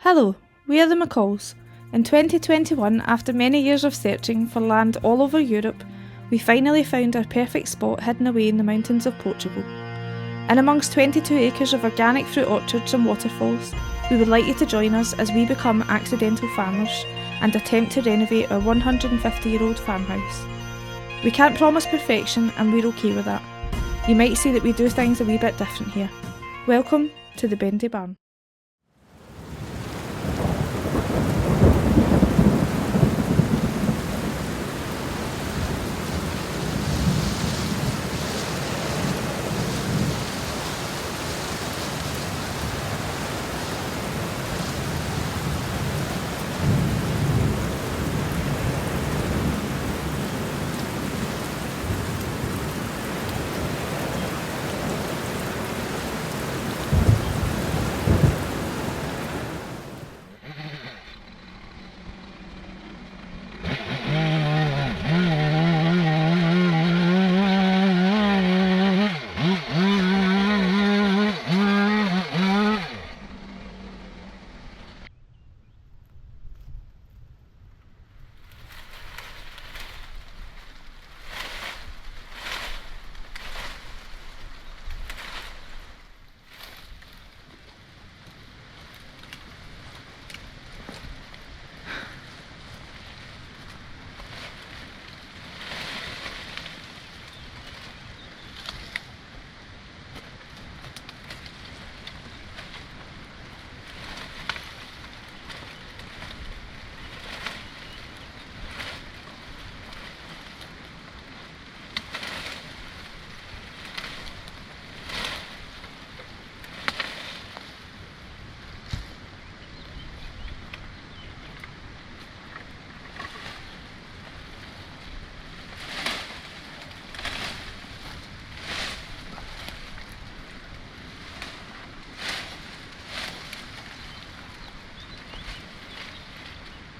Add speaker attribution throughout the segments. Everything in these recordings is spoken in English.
Speaker 1: Hello, we are the McCalls. In 2021, after many years of searching for land all over Europe, we finally found our perfect spot hidden away in the mountains of Portugal. In amongst 22 acres of organic fruit orchards and waterfalls, we would like you to join us as we become accidental farmers and attempt to renovate our 150-year-old farmhouse. We can't promise perfection, and we're okay with that. You might see that we do things a wee bit different here. Welcome to the Bendy Barn.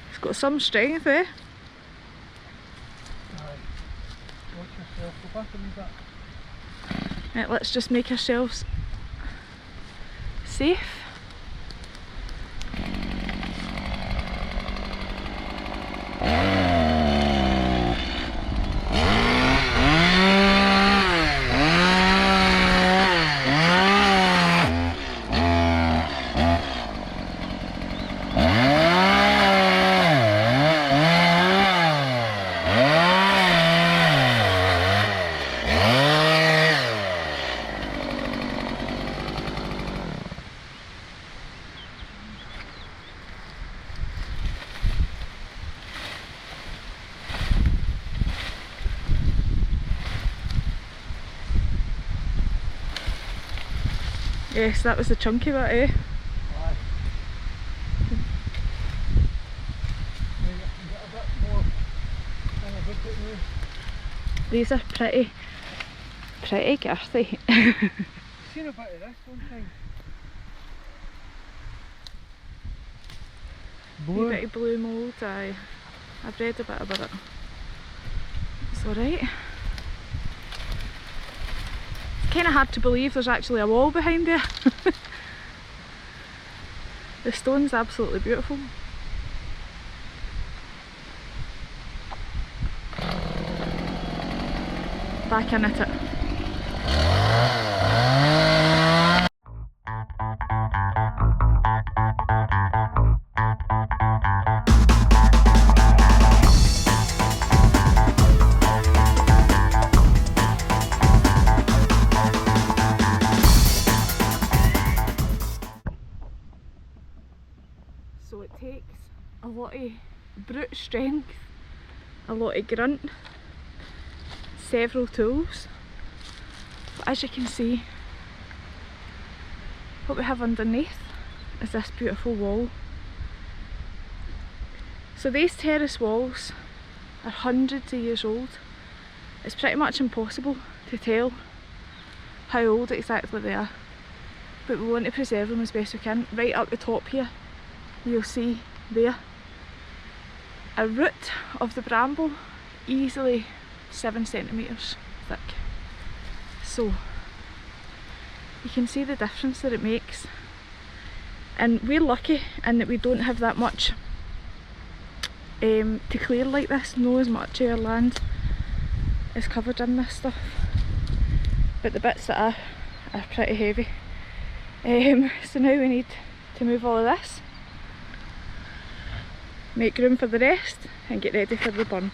Speaker 1: It's got some strength, eh?
Speaker 2: Watch yourself. Go back a wee bit.
Speaker 1: Right, let's just make ourselves safe. Yes, that was the chunky bit, eh?
Speaker 2: Aye. Maybe I can get a bit more than I did it with.
Speaker 1: These are pretty girthy.
Speaker 2: Seen a bit of this one time.
Speaker 1: Blue. Bit of blue mould, aye. I've read a bit about it. It's alright. It's kind of hard to believe there's actually a wall behind there. The stone's absolutely beautiful. Back in at it. So it takes a lot of brute strength, a lot of grunt, several tools, but as you can see, what we have underneath is this beautiful wall. So these terrace walls are hundreds of years old. It's pretty much impossible to tell how old exactly they are, but we want to preserve them as best we can. Right up the top here, you'll see there a root of the bramble, easily 7 centimetres thick. So you can see the difference that it makes and we're lucky in that we don't have that much to clear like this. No, as much of our land is covered in this stuff, but the bits that are pretty heavy. So now we need to move all of this, make room for the rest and get ready for the burn.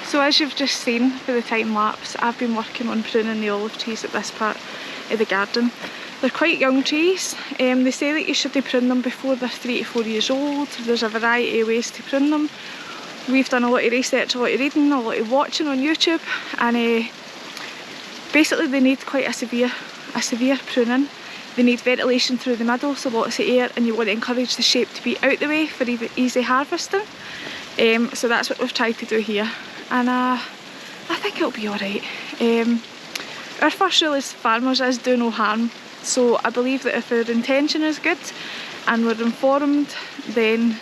Speaker 1: So as you've just seen for the time lapse, I've been working on pruning the olive trees at this part of the garden. They're quite young trees. They say that you should prune them before they're 3 to 4 years old. There's a variety of ways to prune them. We've done a lot of research, a lot of reading, a lot of watching on YouTube, and basically they need quite a severe pruning. They need ventilation through the middle, so lots of air, and you want to encourage the shape to be out the way for easy harvesting. So that's what we've tried to do here. And I think it'll be alright. Our first rule as farmers is do no harm, so I believe that if our intention is good and we're informed, then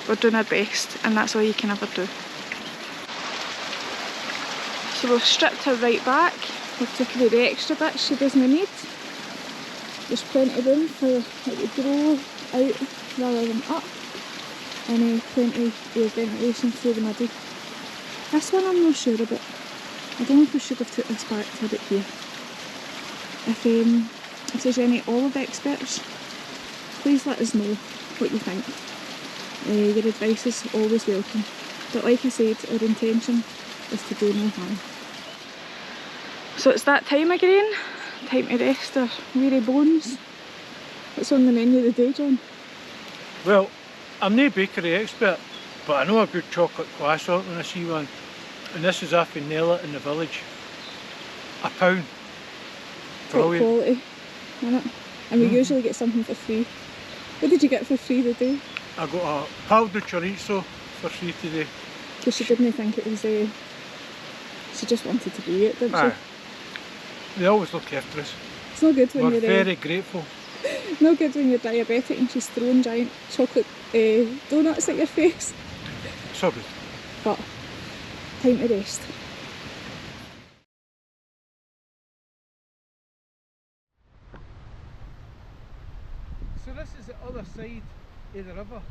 Speaker 1: we're doing our best, and that's all you can ever do. So we've stripped her right back, we've taken away the extra bits she doesn't need. There's plenty of room for it to grow out rather than up, and plenty of ventilation through the middle. This one I'm not sure about. I don't know if we should have took this back to about here. If there's any olive experts, please let us know what you think. Your advice is always welcome. But like I said, our intention is to do no harm. So it's that time again. Time to rest our weary bones. What's on the menu of the day, John?
Speaker 2: Well, I'm no bakery expert, but I know a good chocolate croissant when I see one. And this is off in Nella in the village. £1.
Speaker 1: Top quality, isn't it? And we usually get something for free. What did you get for free today?
Speaker 2: I got a powdered chorizo for free today.
Speaker 1: Because she didn't think it was she just wanted to do it, didn't she?
Speaker 2: They always look after us.
Speaker 1: It's not good when
Speaker 2: We're
Speaker 1: you're
Speaker 2: very grateful.
Speaker 1: not good when you're diabetic and she's throwing giant chocolate donuts at your face.
Speaker 2: So good.
Speaker 1: But time to rest.
Speaker 2: So this is the other side of the river.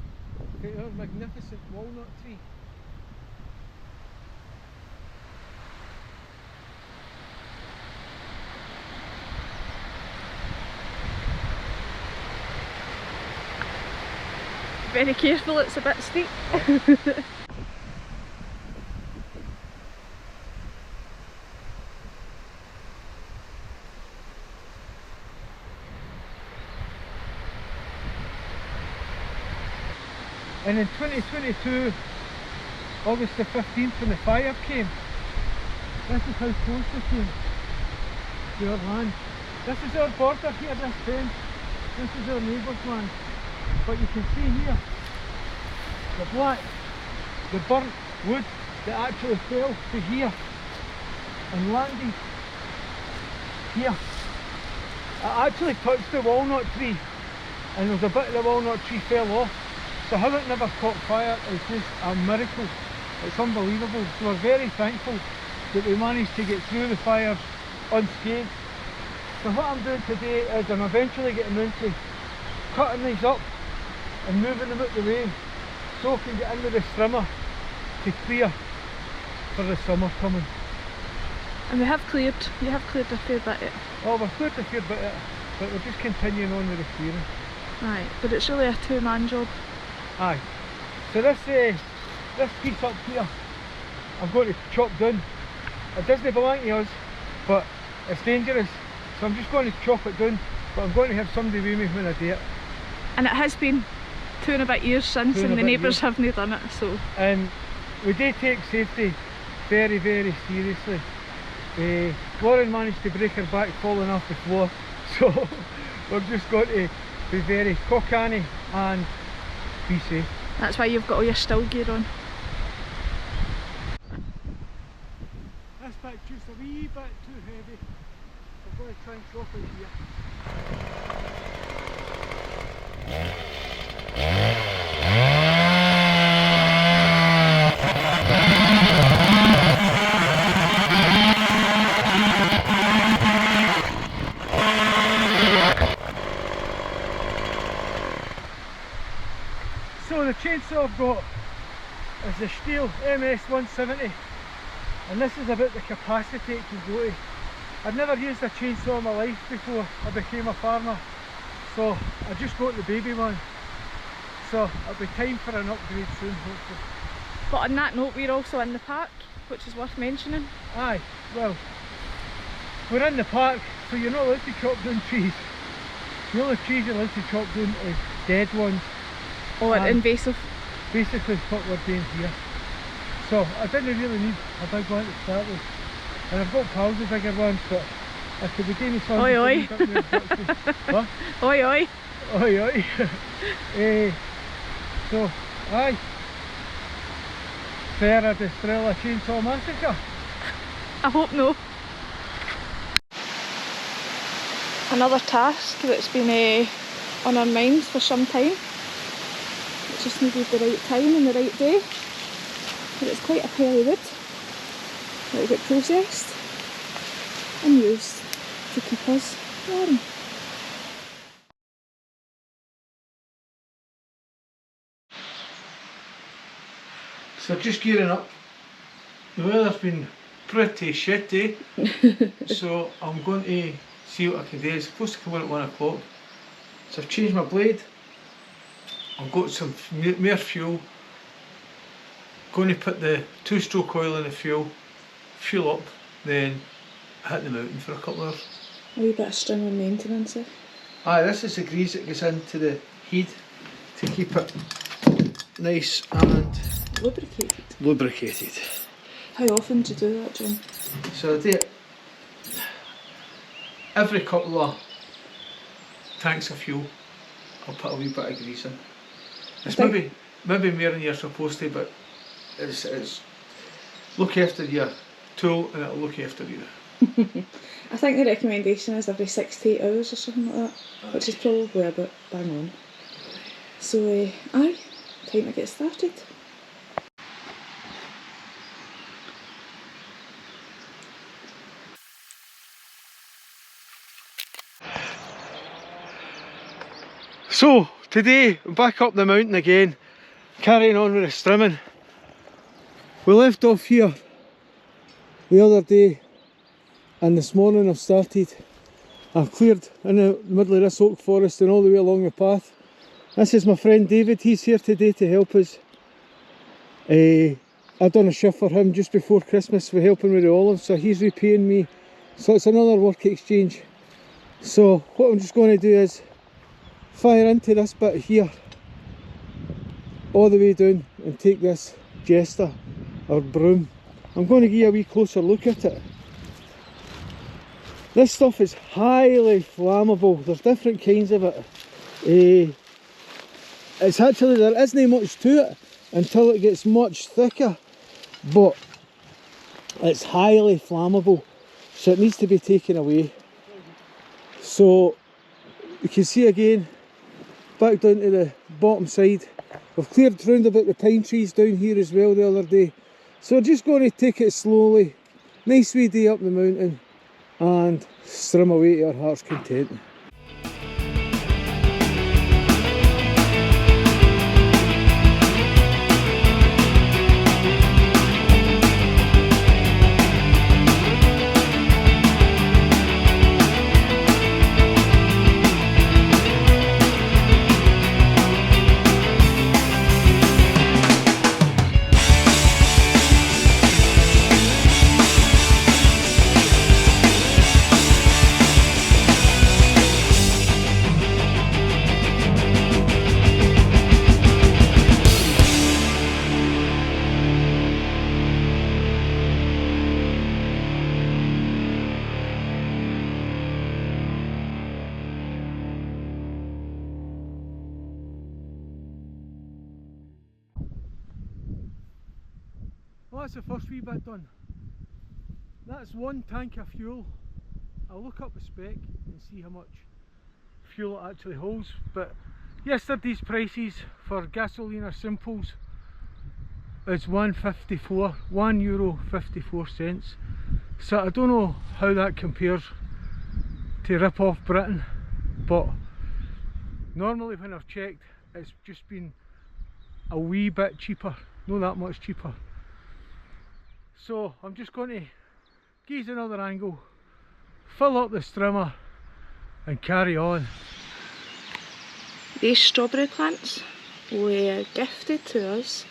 Speaker 2: Okay, our magnificent walnut tree.
Speaker 1: Very careful, it's a bit steep.
Speaker 2: And in 2022, August the 15th, when the fire came, this is how close we came to our land. This is our border here, this fence. This is our neighbour's land. But you can see here, the burnt wood that actually fell to here and landed here. It actually touched the walnut tree, and there's a bit of the walnut tree fell off. So how it never caught fire is just a miracle. It's unbelievable. So we're very thankful that we managed to get through the fires unscathed. So what I'm doing today is I'm eventually getting into cutting these up and moving them out the way so I can get into the strimmer to clear for the summer coming.
Speaker 1: And you have cleared a fair bit.
Speaker 2: Oh, we've cleared a fair bit, but we're just continuing on with the clearing.
Speaker 1: Right, but it's really a two-man job.
Speaker 2: Aye. So this piece up here, I'm going to chop down. It doesn't belong to us, but it's dangerous. So I'm just going to chop it down, but I'm going to have somebody with me when I do it.
Speaker 1: And it has been 2 and a bit years since, and the neighbours haven't done it, so.
Speaker 2: And we do take safety very, very seriously. Lauren managed to break her back falling off the floor, so we're just going to be very cock-canny and be safe.
Speaker 1: That's why you've got all your still gear on.
Speaker 2: This picture just a wee bit too heavy. I'm going to try and chop it here. So the chainsaw I've got is the Stihl MS170, and this is about the capacity it can go to. I'd never used a chainsaw in my life before I became a farmer, so I just got the baby one. So it'll be time for an upgrade soon, hopefully.
Speaker 1: But on that note, we're also in the park, which is worth mentioning.
Speaker 2: Aye, well, we're in the park, so you're not allowed to chop down trees. The only trees you're allowed to chop down is dead ones.
Speaker 1: Or invasive.
Speaker 2: Basically what we're doing here. So I didn't really need a big one to start with. And I've got pals with bigger ones, but I could be giving me some.
Speaker 1: Oi oi!
Speaker 2: Huh?
Speaker 1: Oi oi!
Speaker 2: Oi oi! So, aye. Serra Da Estrela chainsaw massacre.
Speaker 1: I hope no. Another task that's been on our minds for some time. It just needed the right time and the right day. But it's quite a pearly wood that will get processed and used to keep us warm.
Speaker 2: So just gearing up. The weather's been pretty shitty, so I'm going to see what I can do. It's supposed to come on at 1 o'clock. So I've changed my blade. I've got some more fuel. Going to put the 2-stroke oil in the fuel up, then hit the mountain for a couple of hours.
Speaker 1: A wee bit of Strimming maintenance.
Speaker 2: Aye, this is the grease that goes into the heat to keep it nice and lubricated.
Speaker 1: How often do you do that, John?
Speaker 2: So I do it every couple of tanks of fuel. I'll put a wee bit of grease in. It's maybe more than you're supposed to, but it's look after your tool and it'll look after you.
Speaker 1: I think the recommendation is every 6 to 8 hours or something like that, which is probably a bit bang on. So aye, time to get started.
Speaker 2: So today I'm back up the mountain again, carrying on with the strimming. We left off here the other day, and this morning I've cleared in the middle of this oak forest and all the way along the path. This is my friend David. He's here today to help us. I done a shift for him just before Christmas for helping with the olives, so he's repaying me, so it's another work exchange. So what I'm just going to do is fire into this bit here all the way down and take this jester or broom. I'm going to give you a wee closer look at it. This stuff is highly flammable. There's different kinds of it. It's actually, there isn't much to it until it gets much thicker, but it's highly flammable, so it needs to be taken away. So you can see again, back down to the bottom side. We've cleared round about the pine trees down here as well the other day. So we're just going to take it slowly, nice wee day up the mountain, and strim away to our heart's content. Well, that's the first wee bit done. That's one tank of fuel. I'll look up the spec and see how much fuel it actually holds. But yesterday's prices for gasoline or simples is €1.54. So I don't know how that compares to rip off Britain, but normally when I've checked it's just been a wee bit cheaper, not that much cheaper. So I'm just going to gaze another angle, fill up the strimmer and carry on.
Speaker 1: These strawberry plants were gifted to us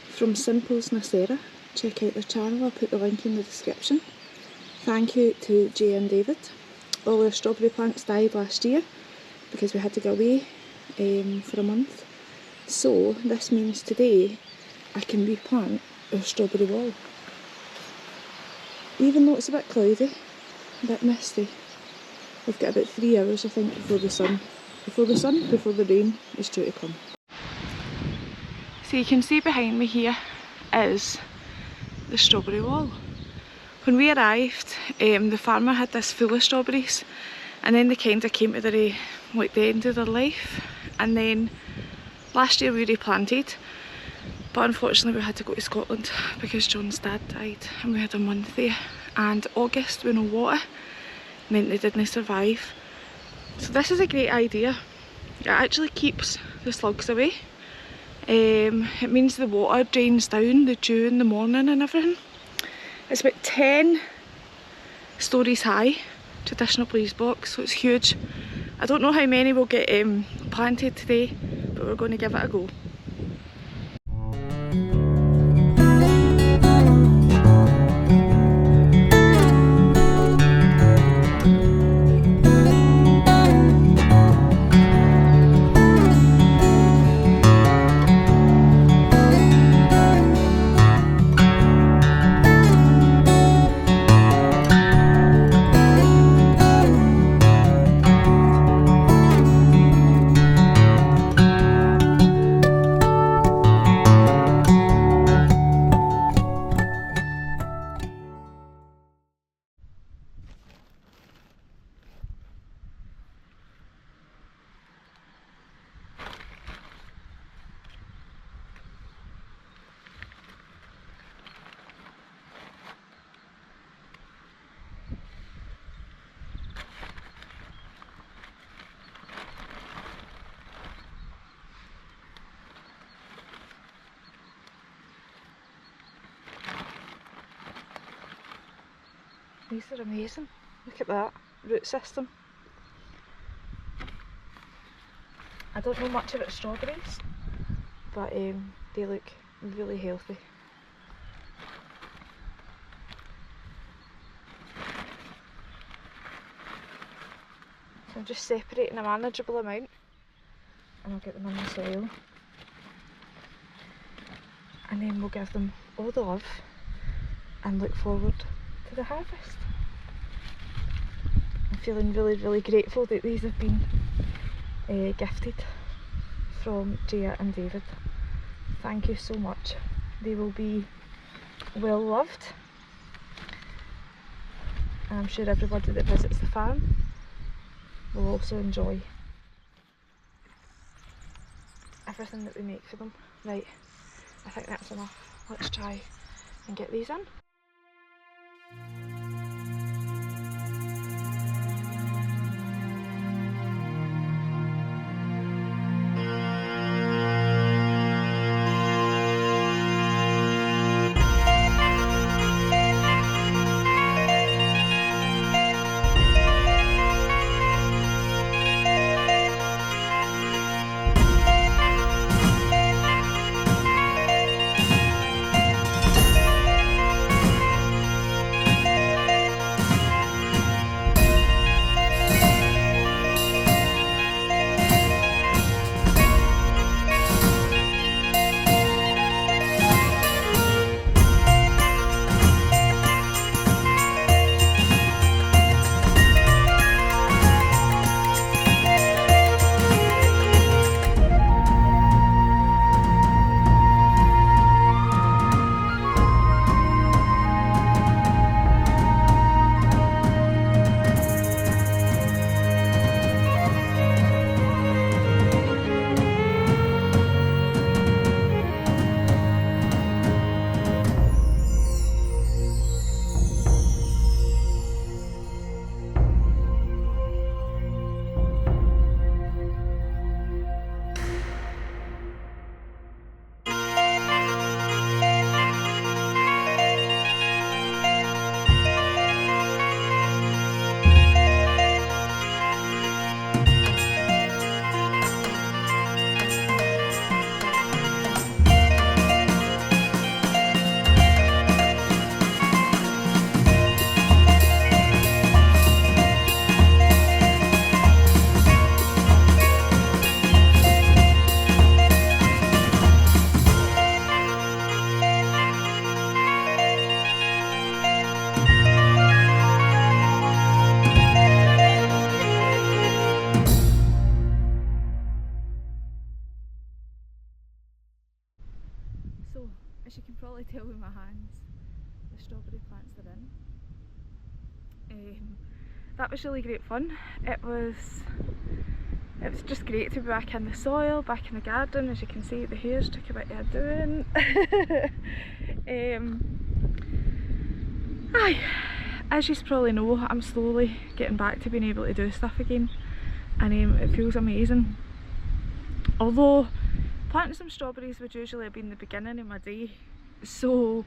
Speaker 1: from Simples na Serra. Check out their channel, I'll put the link in the description. Thank you to Jay and David. All our strawberry plants died last year because we had to go away for a month. So this means today I can replant our strawberry wall. Even though it's a bit cloudy, a bit misty, we've got about 3 hours I think before the rain is due to come. So you can see behind me here is the strawberry wall. When we arrived, the farmer had this full of strawberries, and then they kind of came to the end of their life, and then last year we replanted, but unfortunately we had to go to Scotland because John's dad died and we had a month there, and August with no water meant they didn't survive. So this is a great idea. It actually keeps the slugs away. It means the water drains down, the dew in the morning and everything. It's about 10 stories high, traditional breeze box, so it's huge. I don't know how many will get planted today, but we're going to give it a go. These are amazing. Look at that root system. I don't know much about strawberries, but they look really healthy. So I'm just separating a manageable amount and I'll get them in the soil. And then we'll give them all the love and look forward to the harvest. I'm feeling really grateful that these have been gifted from Gia and David. Thank you so much. They will be well loved, and I'm sure everybody that visits the farm will also enjoy everything that we make for them. Right, I think that's enough. Let's try and get these in. my hands the strawberry plants they're in. That was really great fun. It was just great to be back in the soil, back in the garden. As you can see, the hares took a bit of doing. As you probably know, I'm slowly getting back to being able to do stuff again, and it feels amazing. Although planting some strawberries would usually have been the beginning of my day, so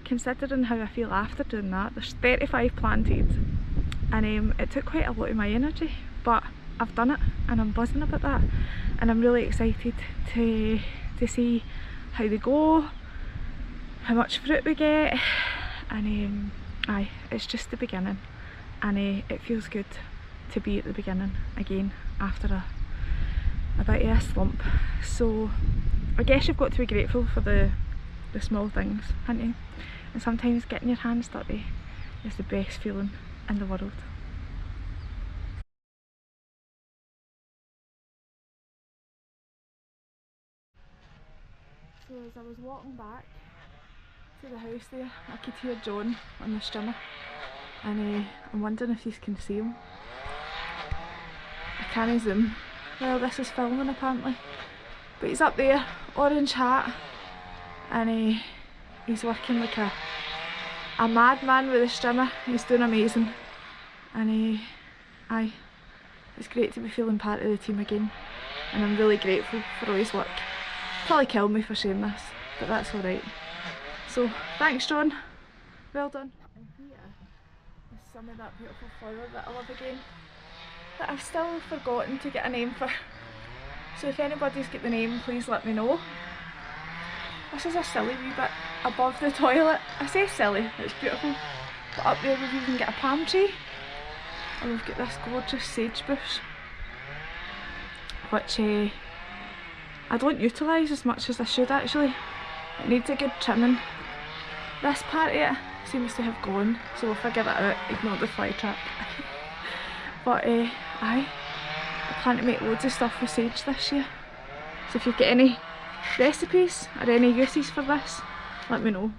Speaker 1: considering how I feel after doing that, there's 35 planted, and it took quite a lot of my energy, but I've done it and I'm buzzing about that, and I'm really excited to see how they go, how much fruit we get, and it's just the beginning, and it feels good to be at the beginning again after a bit of a slump. So I guess you've got to be grateful for the small things, haven't you? And sometimes getting your hands dirty is the best feeling in the world. So as I was walking back to the house there, I could hear John on the Strimming, and I'm wondering if you can see him. I can't zoom. Well, this is filming apparently, but he's up there, orange hat, and he's working like a madman with the Strimming. He's doing amazing, and it's great to be feeling part of the team again, and I'm really grateful for all his work. Probably kill me for saying this, but that's alright. So thanks John, well done. And here is some of that beautiful flower that I love again, that I've still forgotten to get a name for. So if anybody's got the name, please let me know. This is a silly wee bit above the toilet. I say silly, it's beautiful. But up there we've even got a palm tree, and we've got this gorgeous sage bush, which I don't utilise as much as I should actually. It needs a good trimming. This part of it seems to have gone, so we'll figure that out, ignore the fly trap. But I plan to make loads of stuff with sage this year. So if you've got any recipes or any uses for this, let me know.